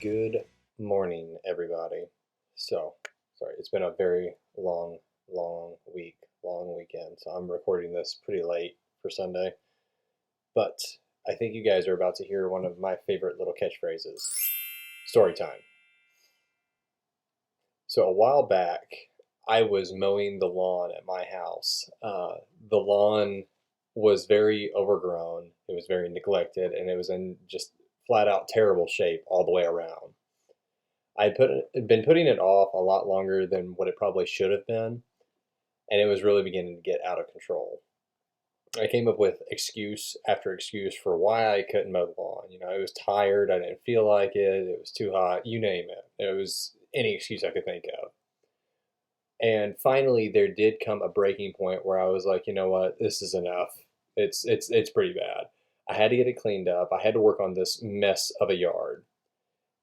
Good morning, everybody. Sorry, it's been a very long week, long weekend. So I'm recording this pretty late for Sunday. But I think you guys are about to hear one of my favorite little catchphrases. Story time. So a while back, I was mowing the lawn at my house. The lawn was very overgrown, it was very neglected, and it was in just flat out terrible shape all the way around. Been putting it off a lot longer than what it probably should have been, and it was really beginning to get out of control. I came up with excuse after excuse for why I couldn't mow the lawn. I was tired, I didn't feel like it was too hot, you name it. It was any excuse I could think of. And finally, there did come a breaking point where I was like, you know what, this is enough. It's pretty bad. I had to get it cleaned up. I had to work on this mess of a yard.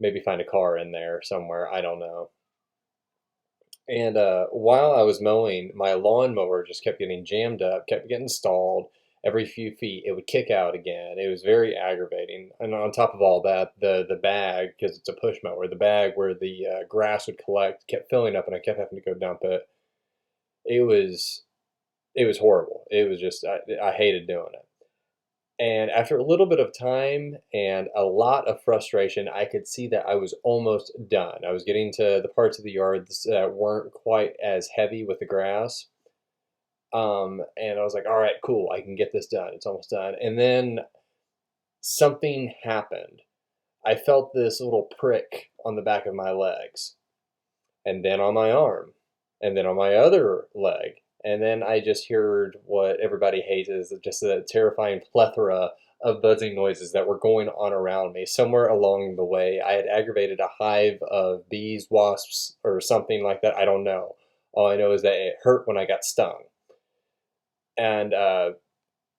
Maybe find a car in there somewhere. I don't know. And while I was mowing, my lawnmower just kept getting jammed up, kept getting stalled. Every few feet, it would kick out again. It was very aggravating. And on top of all that, the bag, because it's a push mower, the bag where the grass would collect kept filling up, and I kept having to go dump it. It was it was horrible. It was just I hated doing it. And after a little bit of time and a lot of frustration, I could see that I was almost done. I was getting to the parts of the yard that weren't quite as heavy with the grass. And I was like, all right, cool, I can get this done. It's almost done. And then something happened. I felt this little prick on the back of my legs, and then on my arm, and then on my other leg. And then I just heard what everybody hates is just a terrifying plethora of buzzing noises that were going on around me. Somewhere along the way, I had aggravated a hive of bees, wasps, or something like that. I don't know. All I know is that it hurt when I got stung. And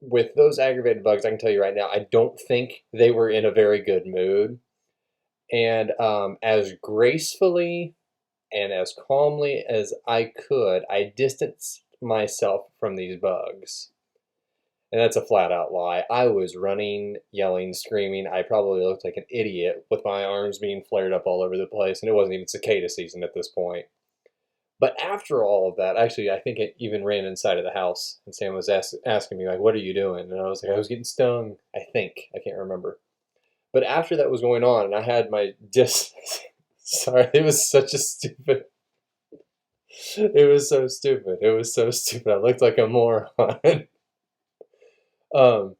with those aggravated bugs, I can tell you right now, I don't think they were in a very good mood. And as gracefully and as calmly as I could, I distanced myself from these bugs. And that's a flat out lie. I was running, yelling, screaming. I probably looked like an idiot with my arms being flared up all over the place, and it wasn't even cicada season at this point. But after all of that, actually, I think it even ran inside of the house, and Sam was asking me, like, what are you doing? And I was like, I was getting stung, I think. I can't remember. But after that was going on, and I had my sorry, it was such a stupid. It was so stupid. It was so stupid. I looked like a moron. um,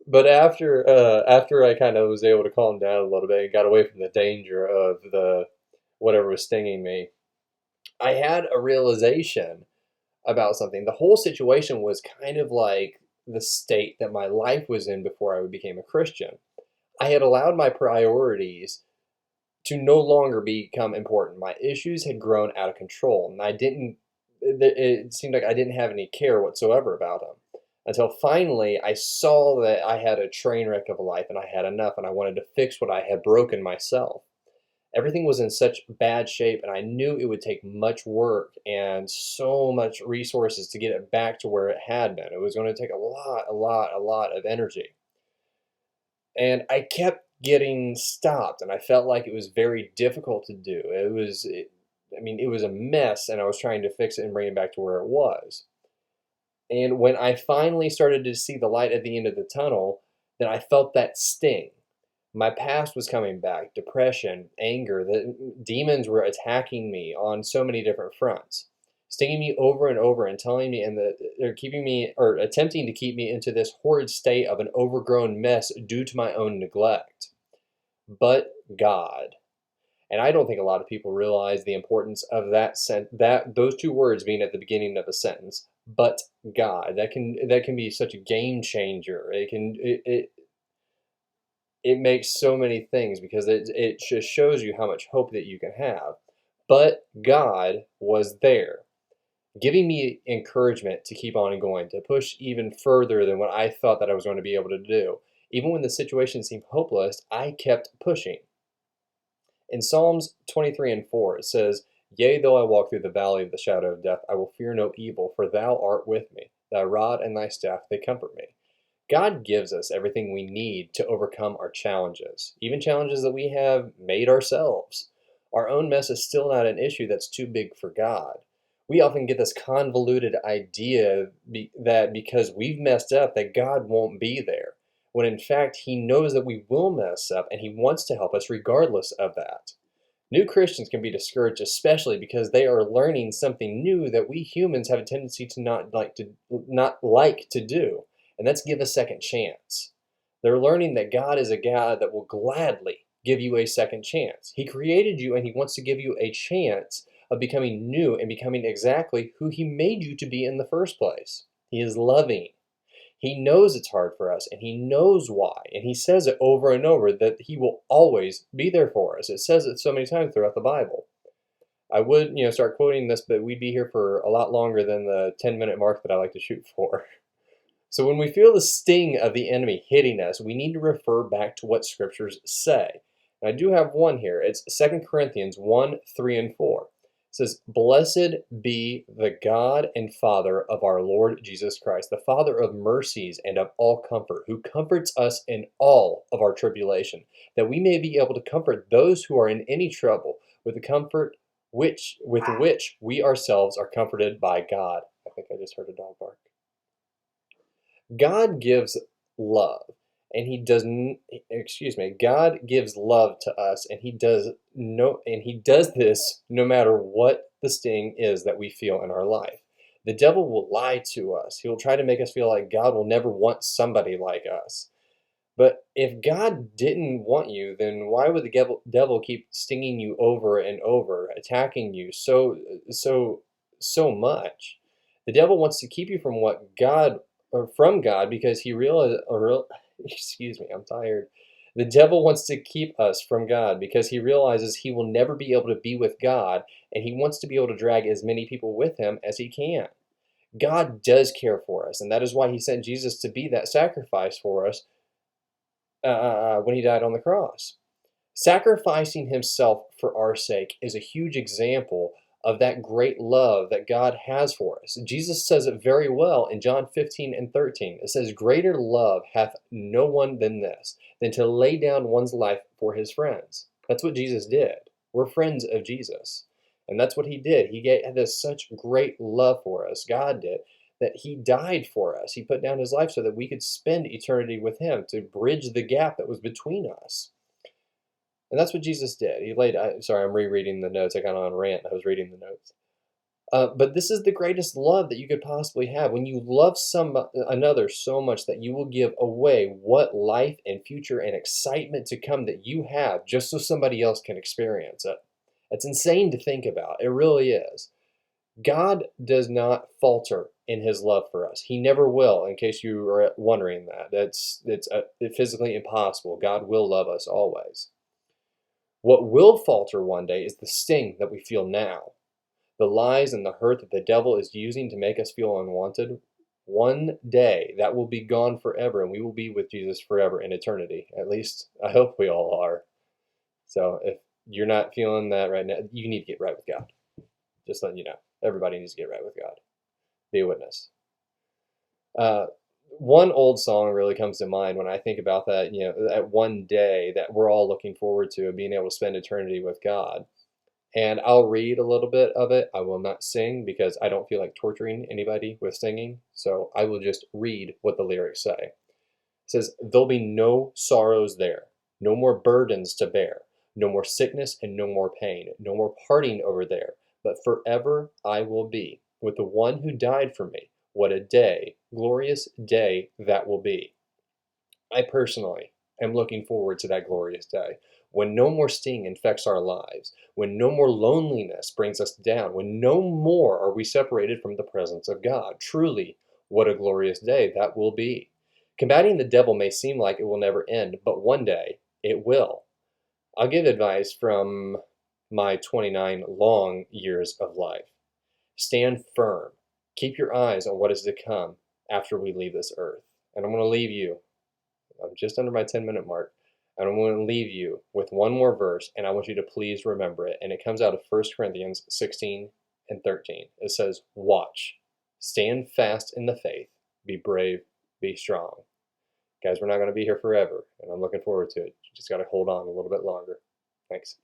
but after I kind of was able to calm down a little bit and got away from the danger of the whatever was stinging me, I had a realization about something. The whole situation was kind of like the state that my life was in before I became a Christian. I had allowed my priorities to no longer become important. My issues had grown out of control, and it seemed like I didn't have any care whatsoever about them. Until finally, I saw that I had a train wreck of a life and I had enough, and I wanted to fix what I had broken myself. Everything was in such bad shape, and I knew it would take much work and so much resources to get it back to where it had been. It was going to take a lot of energy. And I kept getting stopped, and I felt like it was very difficult to do. It was a mess, and I was trying to fix it and bring it back to where it was. And when I finally started to see the light at the end of the tunnel, then I felt that sting. My past was coming back, depression, anger, the demons were attacking me on so many different fronts, stinging me over and over and telling me, and they're keeping me or attempting to keep me into this horrid state of an overgrown mess due to my own neglect. But God. And I don't think a lot of people realize the importance of that those two words being at the beginning of a sentence. But God, that can be such a game changer. It makes so many things because it just shows you how much hope that you can have. But God was there, giving me encouragement to keep on going, to push even further than what I thought that I was going to be able to do. Even when the situation seemed hopeless, I kept pushing. In Psalms 23 and 4, it says, Yea, though I walk through the valley of the shadow of death, I will fear no evil, for thou art with me. Thy rod and thy staff, they comfort me. God gives us everything we need to overcome our challenges, even challenges that we have made ourselves. Our own mess is still not an issue that's too big for God. We often get this convoluted idea that because we've messed up, that God won't be there, when in fact He knows that we will mess up and He wants to help us regardless of that. New Christians can be discouraged, especially because they are learning something new that we humans have a tendency to not like to do, and that's give a second chance. They're learning that God is a God that will gladly give you a second chance. He created you and He wants to give you a chance of becoming new and becoming exactly who He made you to be in the first place. He is loving. He knows it's hard for us, and He knows why. And He says it over and over that He will always be there for us. It says it so many times throughout the Bible. I would, start quoting this, but we'd be here for a lot longer than the 10-minute mark that I like to shoot for. So when we feel the sting of the enemy hitting us, we need to refer back to what scriptures say. And I do have one here. It's 2 Corinthians 1, 3, and 4. It says, "Blessed be the God and Father of our Lord Jesus Christ, the Father of mercies and of all comfort, who comforts us in all of our tribulation, that we may be able to comfort those who are in any trouble with the comfort with which we ourselves are comforted by God." I think I just heard a dog bark. God gives love, and He doesn't, excuse me, God gives love to us, and He does this no matter what the sting is that we feel in our life. The devil will lie to us. He will try to make us feel like God will never want somebody like us. But if God didn't want you, then why would the devil keep stinging you over and over, attacking you so much? The devil wants to keep you from what God or from God because excuse me, I'm tired. The devil wants to keep us from God because he realizes he will never be able to be with God, and he wants to be able to drag as many people with him as he can. God does care for us, and that is why He sent Jesus to be that sacrifice for us when He died on the cross. Sacrificing Himself for our sake is a huge example of that great love that God has for us. Jesus says it very well in John 15 and 13. It says, "Greater love hath no one than this, than to lay down one's life for his friends." That's what Jesus did. We're friends of Jesus. And that's what He did. He had this such great love for us, God did, that He died for us. He put down His life so that we could spend eternity with Him, to bridge the gap that was between us. And that's what Jesus did. Sorry, I'm rereading the notes. I got on a rant. I was reading the notes. But this is the greatest love that you could possibly have. When you love another so much that you will give away what life and future and excitement to come that you have just so somebody else can experience it. It's insane to think about. It really is. God does not falter in His love for us. He never will, in case you are wondering that. It's physically impossible. God will love us always. What will falter one day is the sting that we feel now. The lies and the hurt that the devil is using to make us feel unwanted. One day that will be gone forever, and we will be with Jesus forever in eternity. At least I hope we all are. So if you're not feeling that right now, you need to get right with God. Just letting you know. Everybody needs to get right with God. Be a witness. One old song really comes to mind when I think about that, that one day that we're all looking forward to, being able to spend eternity with God. And I'll read a little bit of it. I will not sing because I don't feel like torturing anybody with singing. So I will just read what the lyrics say. It says, "There'll be no sorrows there, no more burdens to bear, no more sickness and no more pain, no more parting over there, but forever I will be with the one who died for me. What a day, glorious day that will be." I personally am looking forward to that glorious day when no more sting infects our lives, when no more loneliness brings us down, when no more are we separated from the presence of God. Truly, what a glorious day that will be. Combating the devil may seem like it will never end, but one day it will. I'll give advice from my 29 long years of life. Stand firm. Keep your eyes on what is to come after we leave this earth. And I'm going to leave you. I'm just under my 10-minute mark. And I'm going to leave you with one more verse, and I want you to please remember it. And it comes out of 1 Corinthians 16 and 13. It says, "Watch, stand fast in the faith, be brave, be strong." guys, we're not going to be here forever, and I'm looking forward to it. You just got to hold on a little bit longer. Thanks.